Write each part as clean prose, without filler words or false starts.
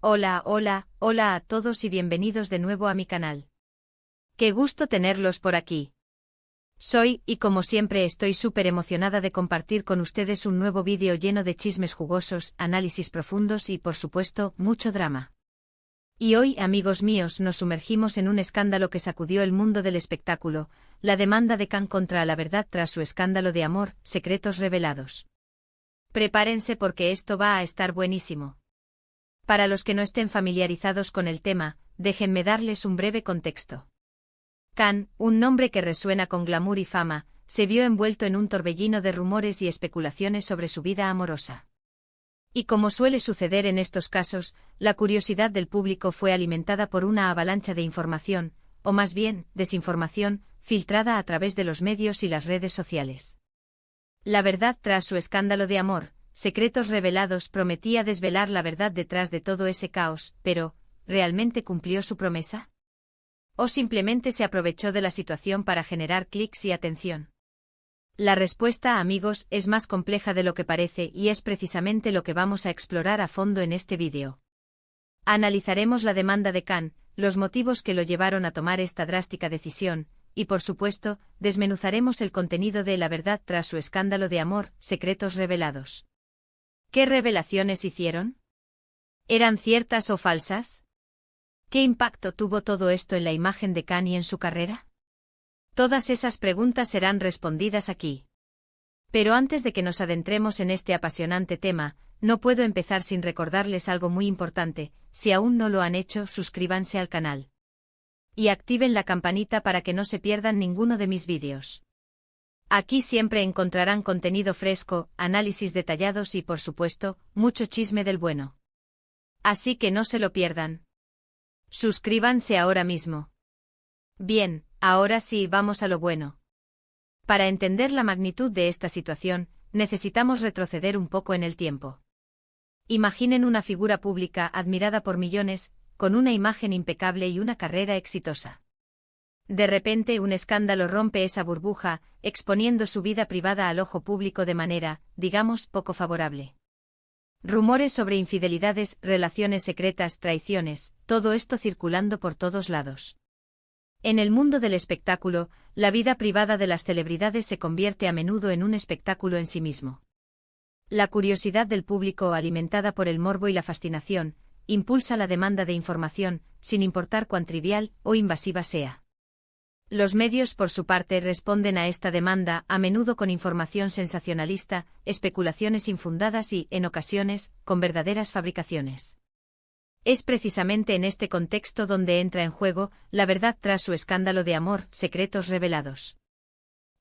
Hola, hola, hola a todos y bienvenidos de nuevo a mi canal. Qué gusto tenerlos por aquí. Soy, y como siempre estoy súper emocionada de compartir con ustedes un nuevo vídeo lleno de chismes jugosos, análisis profundos y por supuesto, mucho drama. Y hoy, amigos míos, nos sumergimos en un escándalo que sacudió el mundo del espectáculo, la demanda de Khan contra La Verdad tras su escándalo de amor, secretos revelados. Prepárense porque esto va a estar buenísimo. Para los que no estén familiarizados con el tema, déjenme darles un breve contexto. Khan, un nombre que resuena con glamour y fama, se vio envuelto en un torbellino de rumores y especulaciones sobre su vida amorosa. Y como suele suceder en estos casos, la curiosidad del público fue alimentada por una avalancha de información, o más bien, desinformación, filtrada a través de los medios y las redes sociales. La verdad tras su escándalo de amor, secretos revelados, prometía desvelar la verdad detrás de todo ese caos, pero, ¿realmente cumplió su promesa? ¿O simplemente se aprovechó de la situación para generar clics y atención? La respuesta, amigos, es más compleja de lo que parece y es precisamente lo que vamos a explorar a fondo en este vídeo. Analizaremos la demanda de Khan, los motivos que lo llevaron a tomar esta drástica decisión, y por supuesto, desmenuzaremos el contenido de La Verdad tras su escándalo de amor, secretos revelados. ¿Qué revelaciones hicieron? ¿Eran ciertas o falsas? ¿Qué impacto tuvo todo esto en la imagen de Khan y en su carrera? Todas esas preguntas serán respondidas aquí. Pero antes de que nos adentremos en este apasionante tema, no puedo empezar sin recordarles algo muy importante: si aún no lo han hecho, suscríbanse al canal. Y activen la campanita para que no se pierdan ninguno de mis vídeos. Aquí siempre encontrarán contenido fresco, análisis detallados y, por supuesto, mucho chisme del bueno. Así que no se lo pierdan. Suscríbanse ahora mismo. Bien, ahora sí, vamos a lo bueno. Para entender la magnitud de esta situación, necesitamos retroceder un poco en el tiempo. Imaginen una figura pública admirada por millones, con una imagen impecable y una carrera exitosa. De repente un escándalo rompe esa burbuja, exponiendo su vida privada al ojo público de manera, digamos, poco favorable. Rumores sobre infidelidades, relaciones secretas, traiciones, todo esto circulando por todos lados. En el mundo del espectáculo, la vida privada de las celebridades se convierte a menudo en un espectáculo en sí mismo. La curiosidad del público, alimentada por el morbo y la fascinación, impulsa la demanda de información, sin importar cuán trivial o invasiva sea. Los medios, por su parte, responden a esta demanda, a menudo con información sensacionalista, especulaciones infundadas y, en ocasiones, con verdaderas fabricaciones. Es precisamente en este contexto donde entra en juego La Verdad tras su escándalo de amor, secretos revelados.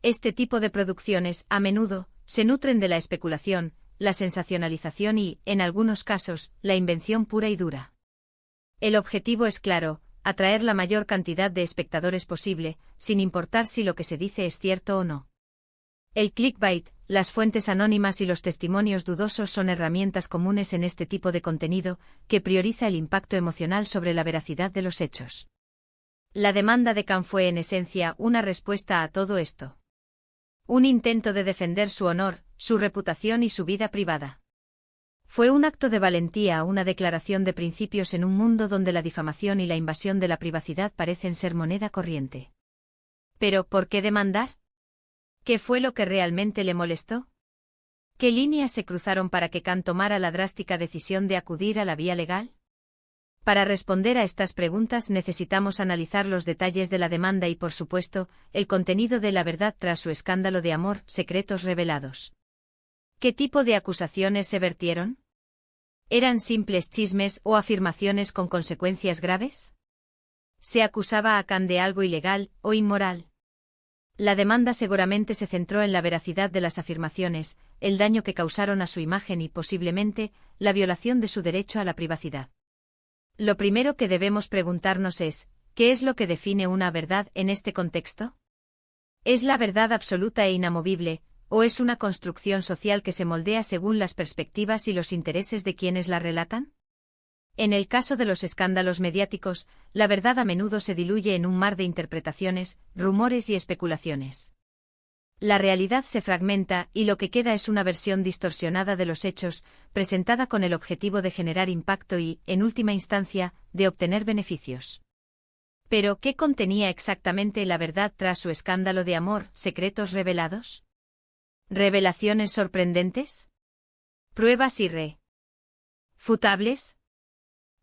Este tipo de producciones, a menudo, se nutren de la especulación, la sensacionalización y, en algunos casos, la invención pura y dura. El objetivo es claro: atraer la mayor cantidad de espectadores posible, sin importar si lo que se dice es cierto o no. El clickbait, las fuentes anónimas y los testimonios dudosos son herramientas comunes en este tipo de contenido, que prioriza el impacto emocional sobre la veracidad de los hechos. La demanda de Khan fue en esencia una respuesta a todo esto. Un intento de defender su honor, su reputación y su vida privada. Fue un acto de valentía, una declaración de principios en un mundo donde la difamación y la invasión de la privacidad parecen ser moneda corriente. Pero, ¿por qué demandar? ¿Qué fue lo que realmente le molestó? ¿Qué líneas se cruzaron para que Khan tomara la drástica decisión de acudir a la vía legal? Para responder a estas preguntas necesitamos analizar los detalles de la demanda y, por supuesto, el contenido de La Verdad tras su escándalo de amor, secretos revelados. ¿Qué tipo de acusaciones se vertieron? ¿Eran simples chismes o afirmaciones con consecuencias graves? ¿Se acusaba a Khan de algo ilegal o inmoral? La demanda seguramente se centró en la veracidad de las afirmaciones, el daño que causaron a su imagen y, posiblemente, la violación de su derecho a la privacidad. Lo primero que debemos preguntarnos es, ¿qué es lo que define una verdad en este contexto? ¿Es la verdad absoluta e inamovible, o es una construcción social que se moldea según las perspectivas y los intereses de quienes la relatan? En el caso de los escándalos mediáticos, la verdad a menudo se diluye en un mar de interpretaciones, rumores y especulaciones. La realidad se fragmenta y lo que queda es una versión distorsionada de los hechos, presentada con el objetivo de generar impacto y, en última instancia, de obtener beneficios. Pero, ¿qué contenía exactamente la verdad tras su escándalo de amor, secretos revelados? ¿Revelaciones sorprendentes? ¿Pruebas irrefutables?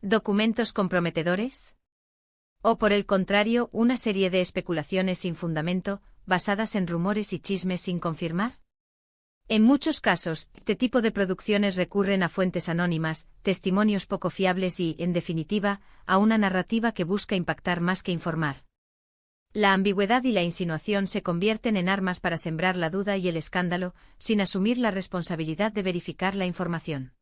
¿Documentos comprometedores? ¿O por el contrario, una serie de especulaciones sin fundamento, basadas en rumores y chismes sin confirmar? En muchos casos, este tipo de producciones recurren a fuentes anónimas, testimonios poco fiables y, en definitiva, a una narrativa que busca impactar más que informar. La ambigüedad y la insinuación se convierten en armas para sembrar la duda y el escándalo, sin asumir la responsabilidad de verificar la información.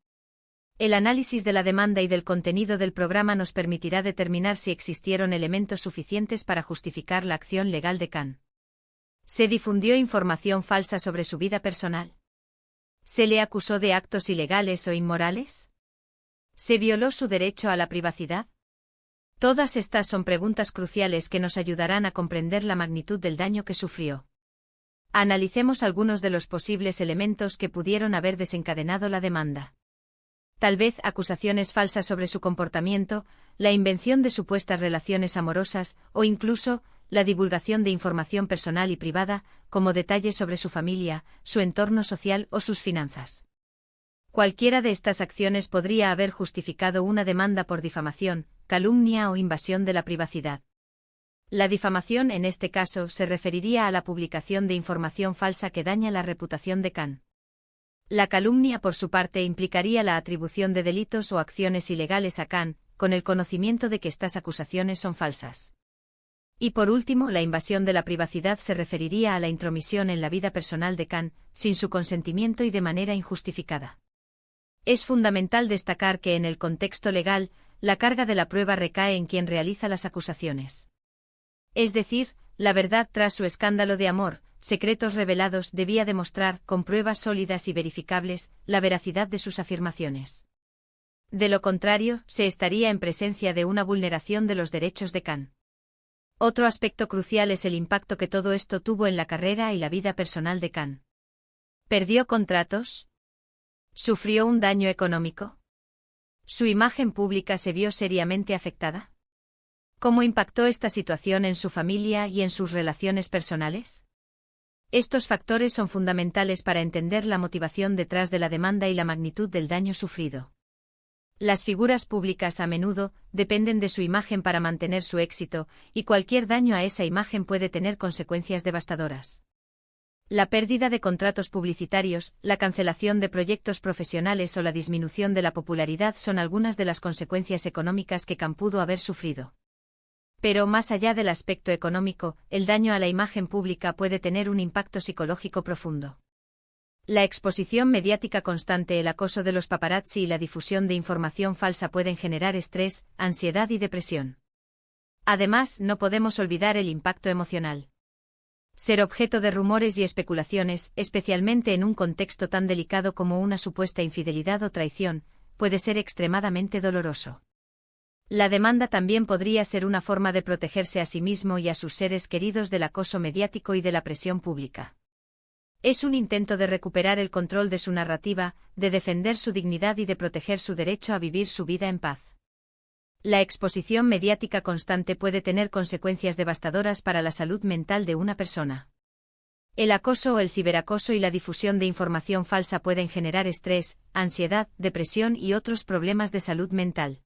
El análisis de la demanda y del contenido del programa nos permitirá determinar si existieron elementos suficientes para justificar la acción legal de Khan. ¿Se difundió información falsa sobre su vida personal? ¿Se le acusó de actos ilegales o inmorales? ¿Se violó su derecho a la privacidad? Todas estas son preguntas cruciales que nos ayudarán a comprender la magnitud del daño que sufrió. Analicemos algunos de los posibles elementos que pudieron haber desencadenado la demanda. Tal vez acusaciones falsas sobre su comportamiento, la invención de supuestas relaciones amorosas o incluso la divulgación de información personal y privada, como detalles sobre su familia, su entorno social o sus finanzas. Cualquiera de estas acciones podría haber justificado una demanda por difamación, calumnia o invasión de la privacidad. La difamación en este caso se referiría a la publicación de información falsa que daña la reputación de Khan. La calumnia por su parte implicaría la atribución de delitos o acciones ilegales a Khan, con el conocimiento de que estas acusaciones son falsas. Y por último, la invasión de la privacidad se referiría a la intromisión en la vida personal de Khan, sin su consentimiento y de manera injustificada. Es fundamental destacar que en el contexto legal, la carga de la prueba recae en quien realiza las acusaciones. Es decir, la verdad tras su escándalo de amor, secretos revelados, debía demostrar, con pruebas sólidas y verificables, la veracidad de sus afirmaciones. De lo contrario, se estaría en presencia de una vulneración de los derechos de Khan. Otro aspecto crucial es el impacto que todo esto tuvo en la carrera y la vida personal de Khan. ¿Perdió contratos? ¿Sufrió un daño económico? ¿Su imagen pública se vio seriamente afectada? ¿Cómo impactó esta situación en su familia y en sus relaciones personales? Estos factores son fundamentales para entender la motivación detrás de la demanda y la magnitud del daño sufrido. Las figuras públicas a menudo dependen de su imagen para mantener su éxito, y cualquier daño a esa imagen puede tener consecuencias devastadoras. La pérdida de contratos publicitarios, la cancelación de proyectos profesionales o la disminución de la popularidad son algunas de las consecuencias económicas que Khan pudo haber sufrido. Pero más allá del aspecto económico, el daño a la imagen pública puede tener un impacto psicológico profundo. La exposición mediática constante, el acoso de los paparazzi y la difusión de información falsa pueden generar estrés, ansiedad y depresión. Además, no podemos olvidar el impacto emocional. Ser objeto de rumores y especulaciones, especialmente en un contexto tan delicado como una supuesta infidelidad o traición, puede ser extremadamente doloroso. La demanda también podría ser una forma de protegerse a sí mismo y a sus seres queridos del acoso mediático y de la presión pública. Es un intento de recuperar el control de su narrativa, de defender su dignidad y de proteger su derecho a vivir su vida en paz. La exposición mediática constante puede tener consecuencias devastadoras para la salud mental de una persona. El acoso o el ciberacoso y la difusión de información falsa pueden generar estrés, ansiedad, depresión y otros problemas de salud mental.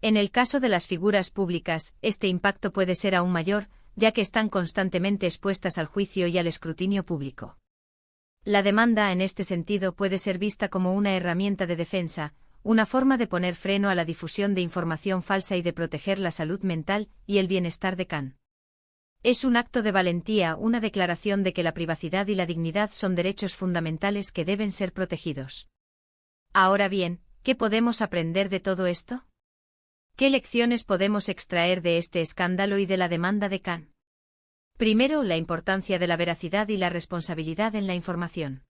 En el caso de las figuras públicas, este impacto puede ser aún mayor, ya que están constantemente expuestas al juicio y al escrutinio público. La demanda en este sentido puede ser vista como una herramienta de defensa, una forma de poner freno a la difusión de información falsa y de proteger la salud mental y el bienestar de Khan. Es un acto de valentía, una declaración de que la privacidad y la dignidad son derechos fundamentales que deben ser protegidos. Ahora bien, ¿qué podemos aprender de todo esto? ¿Qué lecciones podemos extraer de este escándalo y de la demanda de Khan? Primero, la importancia de la veracidad y la responsabilidad en la información.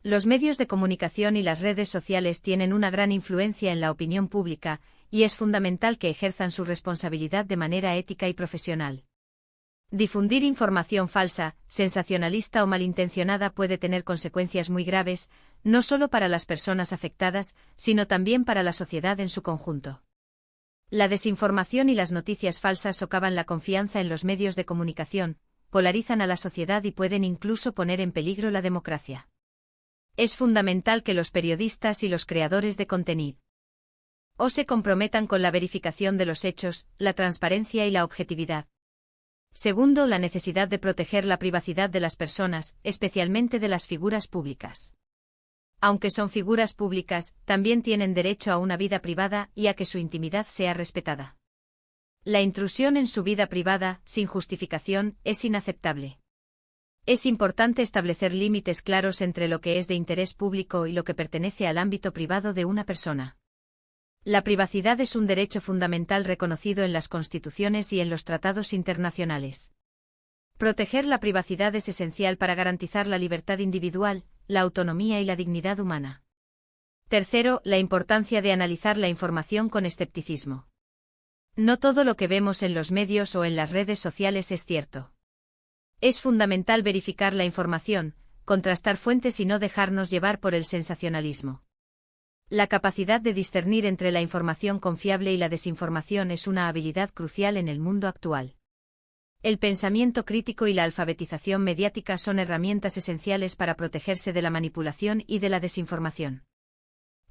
Los medios de comunicación y las redes sociales tienen una gran influencia en la opinión pública, y es fundamental que ejerzan su responsabilidad de manera ética y profesional. Difundir información falsa, sensacionalista o malintencionada puede tener consecuencias muy graves, no solo para las personas afectadas, sino también para la sociedad en su conjunto. La desinformación y las noticias falsas socavan la confianza en los medios de comunicación, polarizan a la sociedad y pueden incluso poner en peligro la democracia. Es fundamental que los periodistas y los creadores de contenido se comprometan con la verificación de los hechos, la transparencia y la objetividad. Segundo, la necesidad de proteger la privacidad de las personas, especialmente de las figuras públicas. Aunque son figuras públicas, también tienen derecho a una vida privada y a que su intimidad sea respetada. La intrusión en su vida privada, sin justificación, es inaceptable. Es importante establecer límites claros entre lo que es de interés público y lo que pertenece al ámbito privado de una persona. La privacidad es un derecho fundamental reconocido en las constituciones y en los tratados internacionales. Proteger la privacidad es esencial para garantizar la libertad individual, la autonomía y la dignidad humana. Tercero, la importancia de analizar la información con escepticismo. No todo lo que vemos en los medios o en las redes sociales es cierto. Es fundamental verificar la información, contrastar fuentes y no dejarnos llevar por el sensacionalismo. La capacidad de discernir entre la información confiable y la desinformación es una habilidad crucial en el mundo actual. El pensamiento crítico y la alfabetización mediática son herramientas esenciales para protegerse de la manipulación y de la desinformación.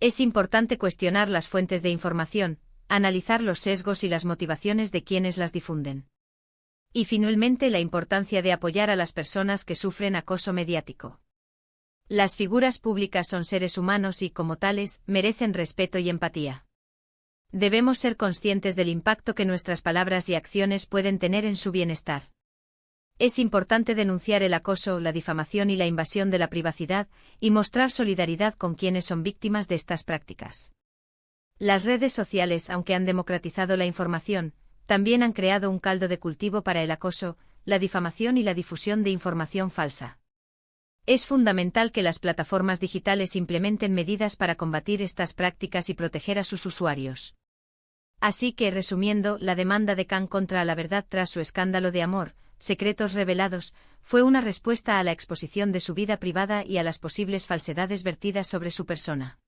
Es importante cuestionar las fuentes de información, analizar los sesgos y las motivaciones de quienes las difunden. Y finalmente, la importancia de apoyar a las personas que sufren acoso mediático. Las figuras públicas son seres humanos y, como tales, merecen respeto y empatía. Debemos ser conscientes del impacto que nuestras palabras y acciones pueden tener en su bienestar. Es importante denunciar el acoso, la difamación y la invasión de la privacidad, y mostrar solidaridad con quienes son víctimas de estas prácticas. Las redes sociales, aunque han democratizado la información, también han creado un caldo de cultivo para el acoso, la difamación y la difusión de información falsa. Es fundamental que las plataformas digitales implementen medidas para combatir estas prácticas y proteger a sus usuarios. Así que, resumiendo, la demanda de Khan contra La Verdad tras su escándalo de amor, secretos revelados, fue una respuesta a la exposición de su vida privada y a las posibles falsedades vertidas sobre su persona.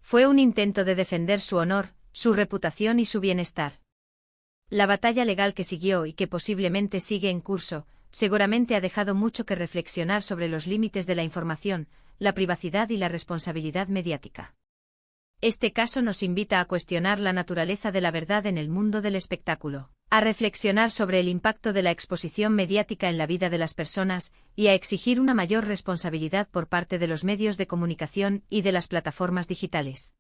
Fue un intento de defender su honor, su reputación y su bienestar. La batalla legal que siguió y que posiblemente sigue en curso, seguramente ha dejado mucho que reflexionar sobre los límites de la información, la privacidad y la responsabilidad mediática. Este caso nos invita a cuestionar la naturaleza de la verdad en el mundo del espectáculo, a reflexionar sobre el impacto de la exposición mediática en la vida de las personas y a exigir una mayor responsabilidad por parte de los medios de comunicación y de las plataformas digitales.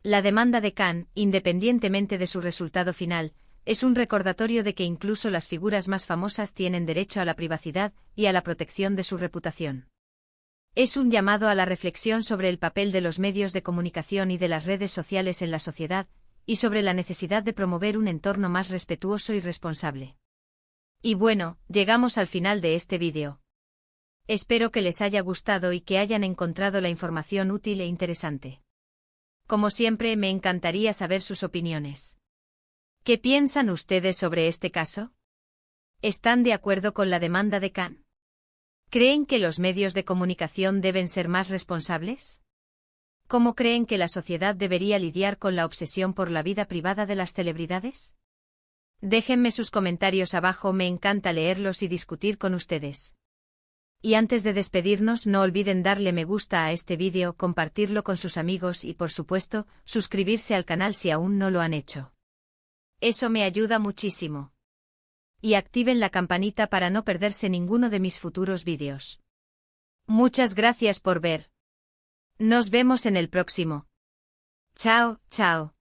La demanda de Khan, independientemente de su resultado final, es un recordatorio de que incluso las figuras más famosas tienen derecho a la privacidad y a la protección de su reputación. Es un llamado a la reflexión sobre el papel de los medios de comunicación y de las redes sociales en la sociedad, y sobre la necesidad de promover un entorno más respetuoso y responsable. Y bueno, llegamos al final de este vídeo. Espero que les haya gustado y que hayan encontrado la información útil e interesante. Como siempre, me encantaría saber sus opiniones. ¿Qué piensan ustedes sobre este caso? ¿Están de acuerdo con la demanda de Khan? ¿Creen que los medios de comunicación deben ser más responsables? ¿Cómo creen que la sociedad debería lidiar con la obsesión por la vida privada de las celebridades? Déjenme sus comentarios abajo, me encanta leerlos y discutir con ustedes. Y antes de despedirnos, no olviden darle me gusta a este vídeo, compartirlo con sus amigos y, por supuesto, suscribirse al canal si aún no lo han hecho. Eso me ayuda muchísimo. Y activen la campanita para no perderse ninguno de mis futuros vídeos. Muchas gracias por ver. Nos vemos en el próximo. Chao, chao.